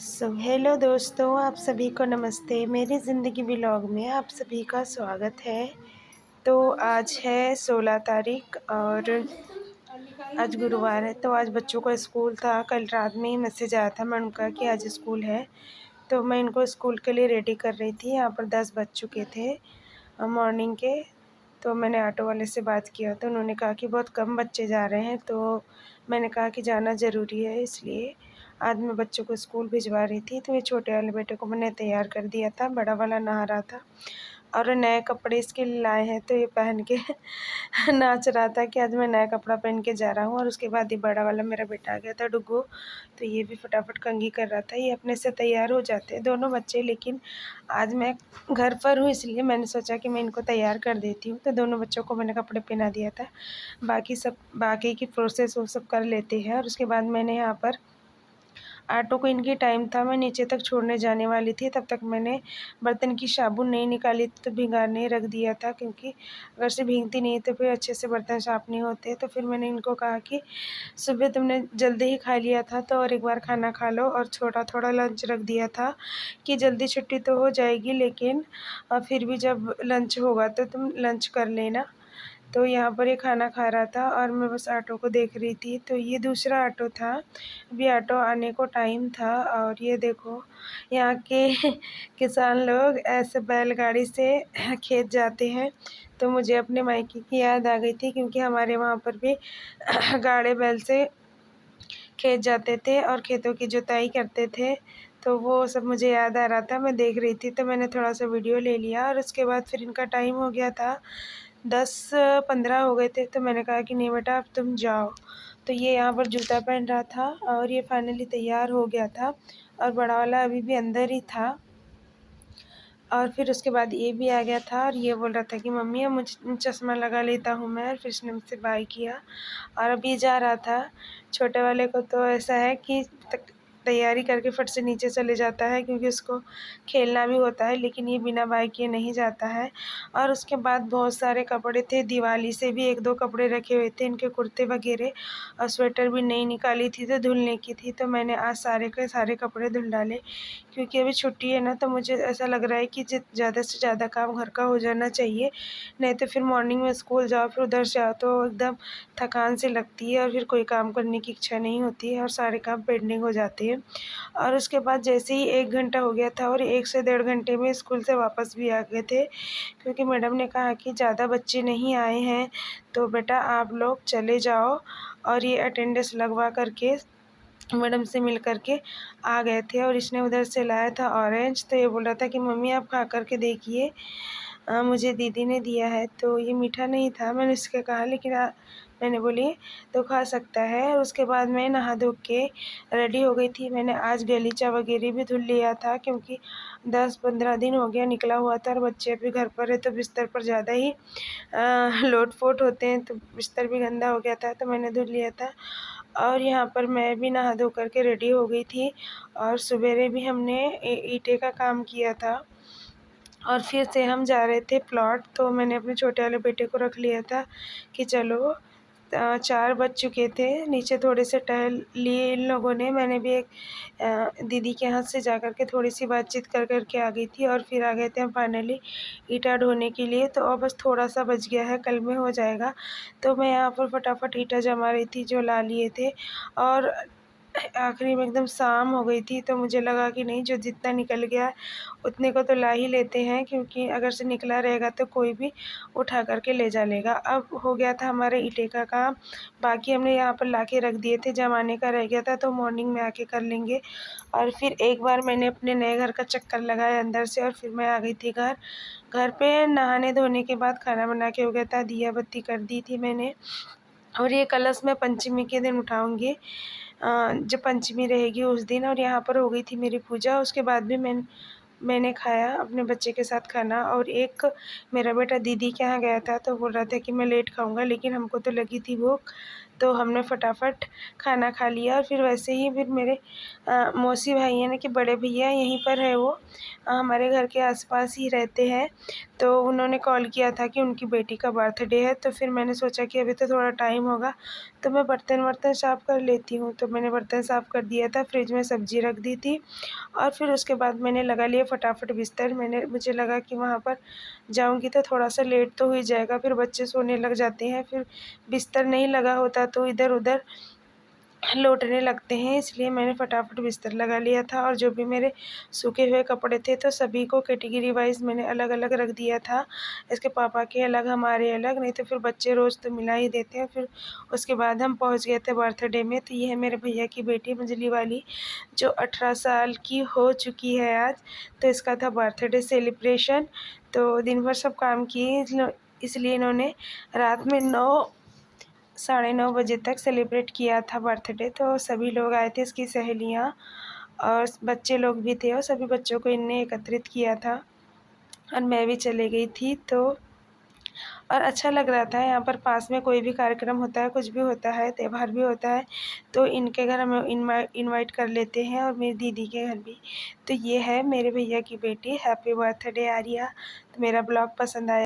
Hello दोस्तों, आप सभी को नमस्ते। मेरी ज़िंदगी व्लॉग में आप सभी का स्वागत है। तो आज है 16 तारीख और आज गुरुवार है। तो आज बच्चों का स्कूल था। कल रात में ही मैसेज आया था मैडम का कि आज स्कूल है। तो मैं इनको स्कूल के लिए रेडी कर रही थी। यहाँ पर 10 बज चुके थे मॉर्निंग के। तो मैंने ऑटो वाले से बात किया तो उन्होंने कहा कि बहुत कम बच्चे जा रहे हैं। तो मैंने कहा कि जाना ज़रूरी है, इसलिए आज मैं बच्चों को स्कूल भिजवा रही थी। तो ये छोटे वाले बेटे को मैंने तैयार कर दिया था, बड़ा वाला नहा रहा था और नए कपड़े इसके लिए लाए हैं। तो ये पहन के नाच रहा था कि आज मैं नया कपड़ा पहन के जा रहा हूँ। और उसके बाद ये बड़ा वाला मेरा बेटा आ गया था डुग्गू, तो ये भी फटाफट कंघी कर रहा था। ये अपने से तैयार हो जाते हैं दोनों बच्चे, लेकिन आज मैं घर पर हूँ इसलिए मैंने सोचा कि मैं इनको तैयार कर देती हूँ। तो दोनों बच्चों को मैंने कपड़े पहना दिया था। बाकी की प्रोसेस वो सब कर लेते हैं। और उसके बाद मैंने यहाँ पर ऑटो को इनकी टाइम था, मैं नीचे तक छोड़ने जाने वाली थी। तब तक मैंने बर्तन की साबुन नहीं निकाली थी तो भिगाने रख दिया था, क्योंकि अगर से भीगती नहीं तो फिर अच्छे से बर्तन साफ़ नहीं होते। तो फिर मैंने इनको कहा कि सुबह तुमने जल्दी ही खा लिया था तो और एक बार खाना खा लो, और छोटा थोड़ा लंच रख दिया था कि जल्दी छुट्टी तो हो जाएगी, लेकिन फिर भी जब लंच होगा तो तुम लंच कर लेना। तो यहाँ पर ये खाना खा रहा था और मैं बस ऑटो को देख रही थी। तो ये दूसरा ऑटो था, अभी ऑटो आने को टाइम था। और ये देखो यहाँ के किसान लोग ऐसे बैलगाड़ी से खेत जाते हैं। तो मुझे अपने मायके की याद आ गई थी, क्योंकि हमारे वहाँ पर भी गाड़े बैल से खेत जाते थे और खेतों की जुताई करते थे। तो वो सब मुझे याद आ रहा था, मैं देख रही थी तो मैंने थोड़ा सा वीडियो ले लिया। और उसके बाद फिर इनका टाइम हो गया था, 10-15 हो गए थे। तो मैंने कहा कि नहीं बेटा अब तुम जाओ। तो ये यहाँ पर जूता पहन रहा था और ये फाइनली तैयार हो गया था। और बड़ा वाला अभी भी अंदर ही था। और फिर उसके बाद ये भी आ गया था और ये बोल रहा था कि मम्मी अब मुझे चश्मा लगा लेता हूँ मैं। और फिर उसने मुझसे बाय किया और अभी जा रहा था। छोटे वाले को तो ऐसा है कि तैयारी करके फट से नीचे चले जाता है, क्योंकि उसको खेलना भी होता है, लेकिन ये बिना बाय किए नहीं जाता है। और उसके बाद बहुत सारे कपड़े थे, दिवाली से भी 1-2 कपड़े रखे हुए थे, इनके कुर्ते वगैरह। और स्वेटर भी नहीं निकाली थी तो धुलने की थी। तो मैंने आज सारे के सारे कपड़े धुल डाले, क्योंकि अभी छुट्टी है ना। तो मुझे ऐसा लग रहा है कि ज़्यादा से ज़्यादा काम घर का हो जाना चाहिए, नहीं तो फिर मॉर्निंग में स्कूल जाओ फिर उधर से आओ तो एकदम थकान सी लगती है और फिर कोई काम करने की इच्छा नहीं होती है और सारे काम पेंडिंग हो जाते हैं। और उसके बाद जैसे ही 1 घंटा हो गया था और 1 से 1.5 घंटे में स्कूल से वापस भी आ गए थे, क्योंकि मैडम ने कहा कि ज़्यादा बच्चे नहीं आए हैं तो बेटा आप लोग चले जाओ। और ये अटेंडेंस लगवा करके मैडम से मिल कर के आ गए थे। और इसने उधर से लाया था ऑरेंज, तो ये बोल रहा था कि मम्मी आप खा कर के देखिए, मुझे दीदी ने दिया है। तो ये मीठा नहीं था, मैंने उसके कहा, लेकिन मैंने बोली तो खा सकता है। और उसके बाद मैं नहा धो के रेडी हो गई थी। मैंने आज गलीचा वगैरह भी धुल लिया था, क्योंकि 10-15 दिन हो गया निकला हुआ था और बच्चे अभी घर पर है तो बिस्तर पर ज़्यादा ही लोट-पोट होते हैं, तो बिस्तर भी गंदा हो गया था तो मैंने धुल लिया था। और यहाँ पर मैं भी नहा धो कर के रेडी हो गई थी। और सवेरे भी हमने ईंटे का काम किया था और फिर से हम जा रहे थे प्लॉट। तो मैंने अपने छोटे वाले बेटे को रख लिया था कि चलो 4 बज चुके थे, नीचे थोड़े से टहल लिए इन लोगों ने। मैंने भी एक दीदी के यहाँ से जा कर के थोड़ी-सी बातचीत कर कर के आ गई थी और फिर आ गए थे हम फाइनली ईंटा ढोने के लिए। तो अब बस थोड़ा-सा बच गया है, कल में हो जाएगा। तो मैं यहाँ पर फटाफट ईंटा जमा रही थी जो ला लिए थे। और आखिरी में एकदम शाम हो गई थी तो मुझे लगा कि नहीं, जो जितना निकल गया उतने को तो ला ही लेते हैं, क्योंकि अगर से निकला रहेगा तो कोई भी उठा कर के ले जा लेगा। अब हो गया था हमारे ईंटे का काम, बाकी हमने यहाँ पर ला के रख दिए थे, जमाने का रह गया था तो मॉर्निंग में आके कर लेंगे। और फिर एक बार मैंने अपने नए घर का चक्कर लगाया अंदर से और फिर मैं आ गई थी घर। घर पे नहाने धोने के बाद खाना बना के हो गया था, दिया बत्ती कर दी थी मैंने। और ये कलश मैं पंचमी के दिन उठाऊँगी, जब पंचमी रहेगी उस दिन। और यहाँ पर हो गई थी मेरी पूजा। उसके बाद भी मैंने खाया अपने बच्चे के साथ खाना। और एक मेरा बेटा दीदी के यहाँ गया था तो बोल रहा था कि मैं लेट खाऊंगा, लेकिन हमको तो लगी थी भूख तो हमने फटाफट खाना खा लिया। और फिर वैसे ही फिर मेरे मौसी भाई यानी कि बड़े भैया यहीं पर है, वो हमारे घर के आसपास ही रहते हैं। तो उन्होंने कॉल किया था कि उनकी बेटी का बर्थडे है। तो फिर मैंने सोचा कि अभी तो थोड़ा टाइम होगा, तो मैं बर्तन वर्तन साफ़ कर लेती हूँ। तो मैंने बर्तन साफ़ कर दिया था, फ्रिज में सब्ज़ी रख दी थी और फिर उसके बाद मैंने लगा लिया फटाफट बिस्तर। मुझे लगा कि वहाँ पर जाऊँगी तो थोड़ा-सा लेट तो हो ही जाएगा, फिर बच्चे सोने लग जाते हैं, फिर बिस्तर नहीं लगा होता तो इधर-उधर लौटने लगते हैं, इसलिए मैंने फटाफट बिस्तर लगा लिया था। और जो भी मेरे सूखे हुए कपड़े थे तो सभी को कैटेगरी वाइज़ मैंने अलग-अलग रख दिया था। इसके पापा के अलग, हमारे अलग, नहीं तो फिर बच्चे रोज़ तो मिला ही देते हैं। फिर उसके बाद हम पहुँच गए थे बर्थडे में। तो ये है मेरे भैया की बेटी मंजली वाली, जो 18 साल की हो चुकी है आज। तो इसका था बर्थडे सेलिब्रेशन। तो दिन भर सब काम किए, इसलिए इन्होंने रात में 9 साढ़े 9 बजे तक सेलिब्रेट किया था बर्थडे। तो सभी लोग आए थे, इसकी सहेलियाँ और बच्चे लोग भी थे, और सभी बच्चों को इनने एकत्रित किया था और मैं भी चली गई थी। तो और अच्छा लग रहा था। यहाँ पर पास में कोई भी कार्यक्रम होता है, कुछ भी होता है, त्योहार भी होता है, तो इनके घर हमें इनवाइट कर लेते हैं, और मेरी दीदी के घर भी। तो ये है मेरे भैया की बेटी। Happy birthday Arya. तो मेरा ब्लॉग पसंद आया